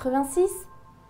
86.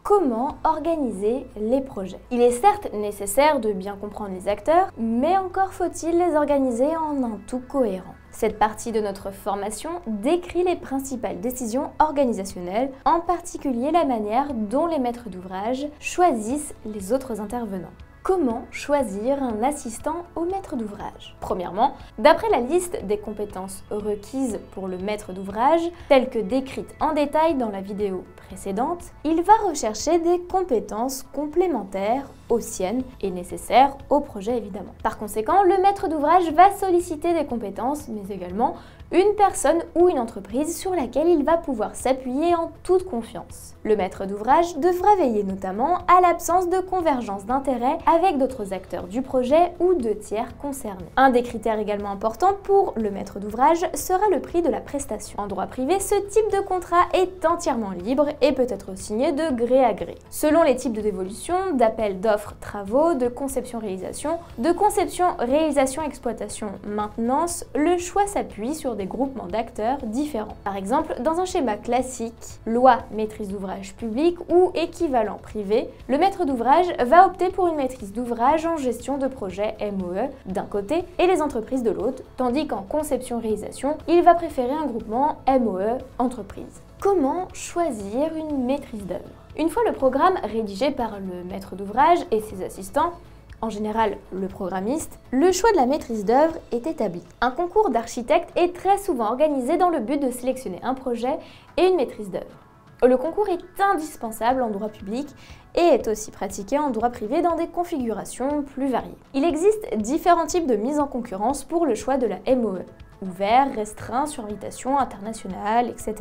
Comment organiser les projets? Il est certes nécessaire de bien comprendre les acteurs, mais encore faut-il les organiser en un tout cohérent. Cette partie de notre formation décrit les principales décisions organisationnelles, en particulier la manière dont les maîtres d'ouvrage choisissent les autres intervenants. Comment choisir un assistant au maître d'ouvrage? Premièrement, d'après la liste des compétences requises pour le maître d'ouvrage, telle que décrite en détail dans la vidéo précédente, il va rechercher des compétences complémentaires aux siennes et nécessaires au projet évidemment. Par conséquent, le maître d'ouvrage va solliciter des compétences, mais également une personne ou une entreprise sur laquelle il va pouvoir s'appuyer en toute confiance. Le maître d'ouvrage devra veiller notamment à l'absence de convergence d'intérêts avec d'autres acteurs du projet ou de tiers concernés. Un des critères également importants pour le maître d'ouvrage sera le prix de la prestation. En droit privé, ce type de contrat est entièrement libre et peut être signé de gré à gré. Selon les types de dévolution, d'appel d'offres travaux, de conception-réalisation, de conception-réalisation-exploitation-maintenance, le choix s'appuie sur des groupements d'acteurs différents. Par exemple, dans un schéma classique, loi maîtrise d'ouvrage public ou équivalent privé, le maître d'ouvrage va opter pour une maîtrise d'ouvrage en gestion de projet MOE d'un côté et les entreprises de l'autre, tandis qu'en conception-réalisation, il va préférer un groupement MOE entreprise. Comment choisir une maîtrise d'œuvre? Une fois le programme rédigé par le maître d'ouvrage et ses assistants, en général le programmiste, le choix de la maîtrise d'œuvre est établi. Un concours d'architecte est très souvent organisé dans le but de sélectionner un projet et une maîtrise d'œuvre. Le concours est indispensable en droit public et est aussi pratiqué en droit privé dans des configurations plus variées. Il existe différents types de mise en concurrence pour le choix de la MOE. Ouvert, restreint, sur invitation, international, etc.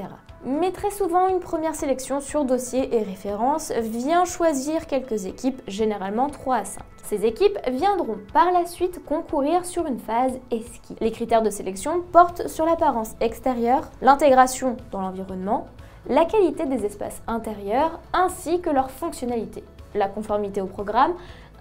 Mais très souvent, une première sélection sur dossier et référence vient choisir quelques équipes, généralement 3 à 5. Ces équipes viendront par la suite concourir sur une phase esquisse. Les critères de sélection portent sur l'apparence extérieure, l'intégration dans l'environnement, la qualité des espaces intérieurs ainsi que leur fonctionnalité, la conformité au programme,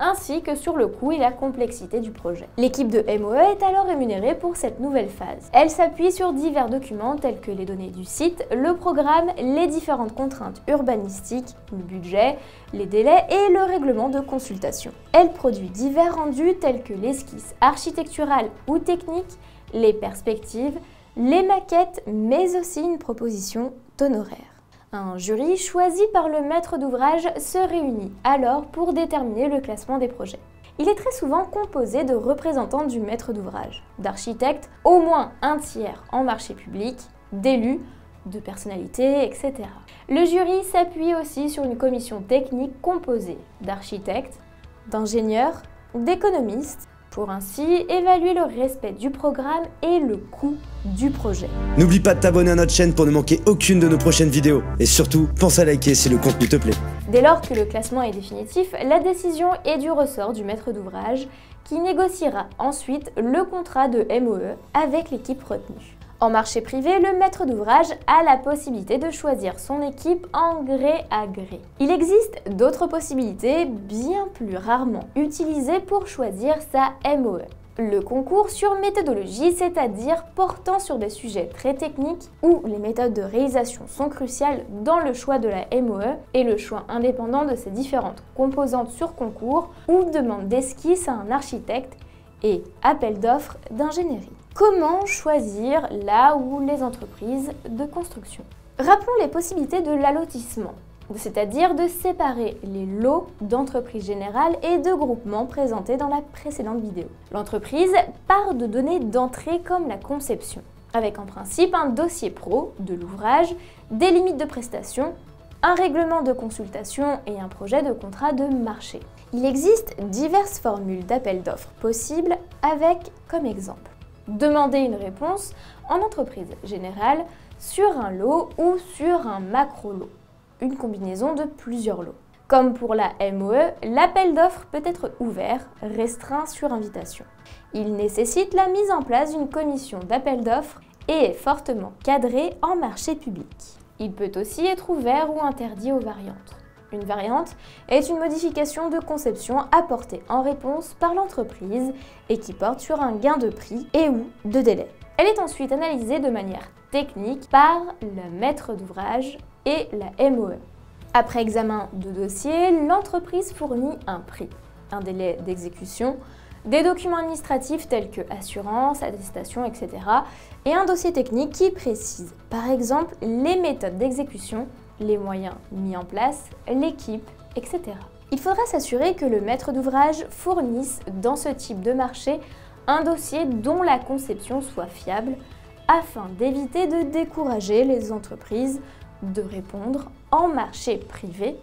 ainsi que sur le coût et la complexité du projet. L'équipe de MOE est alors rémunérée pour cette nouvelle phase. Elle s'appuie sur divers documents tels que les données du site, le programme, les différentes contraintes urbanistiques, le budget, les délais et le règlement de consultation. Elle produit divers rendus tels que l'esquisse architecturale ou technique, les perspectives, les maquettes, mais aussi une proposition d'honoraires. Un jury choisi par le maître d'ouvrage se réunit alors pour déterminer le classement des projets. Il est très souvent composé de représentants du maître d'ouvrage, d'architectes, au moins un tiers en marché public, d'élus, de personnalités, etc. Le jury s'appuie aussi sur une commission technique composée d'architectes, d'ingénieurs, d'économistes, pour ainsi évaluer le respect du programme et le coût du projet. N'oublie pas de t'abonner à notre chaîne pour ne manquer aucune de nos prochaines vidéos. Et surtout, pense à liker si le contenu te plaît. Dès lors que le classement est définitif, la décision est du ressort du maître d'ouvrage qui négociera ensuite le contrat de MOE avec l'équipe retenue. En marché privé, le maître d'ouvrage a la possibilité de choisir son équipe en gré à gré. Il existe d'autres possibilités bien plus rarement utilisées pour choisir sa MOE. Le concours sur méthodologie, c'est-à-dire portant sur des sujets très techniques où les méthodes de réalisation sont cruciales dans le choix de la MOE et le choix indépendant de ses différentes composantes sur concours ou demande d'esquisse à un architecte et appel d'offres d'ingénierie. Comment choisir là où les entreprises de construction? Rappelons les possibilités de l'allotissement, c'est-à-dire de séparer les lots d'entreprises générales et de groupements présentés dans la précédente vidéo. L'entreprise part de données d'entrée comme la conception, avec en principe un dossier pro de l'ouvrage, des limites de prestation, un règlement de consultation et un projet de contrat de marché. Il existe diverses formules d'appel d'offres possibles avec, comme exemple, demander une réponse en entreprise générale sur un lot ou sur un macro-lot, une combinaison de plusieurs lots. Comme pour la MOE, l'appel d'offres peut être ouvert, restreint sur invitation. Il nécessite la mise en place d'une commission d'appel d'offres et est fortement cadré en marché public. Il peut aussi être ouvert ou interdit aux variantes. Une variante est une modification de conception apportée en réponse par l'entreprise et qui porte sur un gain de prix et ou de délai. Elle est ensuite analysée de manière technique par le maître d'ouvrage et la MOE. Après examen de dossier, l'entreprise fournit un prix, un délai d'exécution, des documents administratifs tels que assurance, attestation, etc. et un dossier technique qui précise, par exemple, les méthodes d'exécution, les moyens mis en place, l'équipe, etc. Il faudra s'assurer que le maître d'ouvrage fournisse dans ce type de marché un dossier dont la conception soit fiable afin d'éviter de décourager les entreprises de répondre en marché privé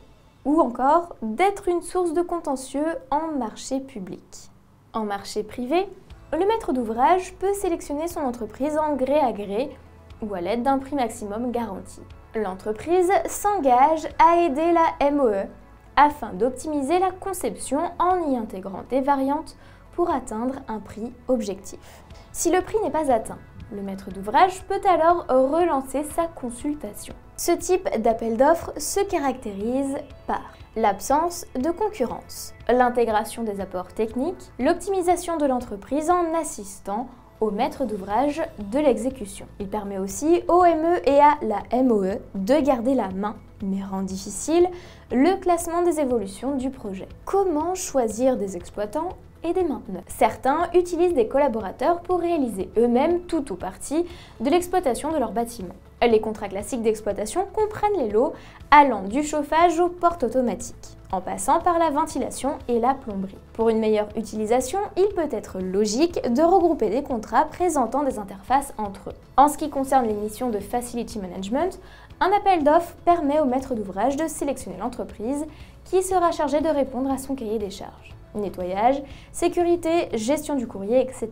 ou encore d'être une source de contentieux en marché public. En marché privé, le maître d'ouvrage peut sélectionner son entreprise en gré à gré ou à l'aide d'un prix maximum garanti. L'entreprise s'engage à aider la MOE afin d'optimiser la conception en y intégrant des variantes pour atteindre un prix objectif. Si le prix n'est pas atteint, le maître d'ouvrage peut alors relancer sa consultation. Ce type d'appel d'offres se caractérise par l'absence de concurrence, l'intégration des apports techniques, l'optimisation de l'entreprise en assistant au maître d'ouvrage de l'exécution. Il permet aussi au ME et à la MOE de garder la main, mais rend difficile le classement des évolutions du projet. Comment choisir des exploitants et des mainteneurs? Certains utilisent des collaborateurs pour réaliser eux-mêmes tout ou partie de l'exploitation de leur bâtiment. Les contrats classiques d'exploitation comprennent les lots allant du chauffage aux portes automatiques, en passant par la ventilation et la plomberie. Pour une meilleure utilisation, il peut être logique de regrouper des contrats présentant des interfaces entre eux. En ce qui concerne les missions de Facility Management, un appel d'offres permet au maître d'ouvrage de sélectionner l'entreprise qui sera chargée de répondre à son cahier des charges. Nettoyage, sécurité, gestion du courrier, etc.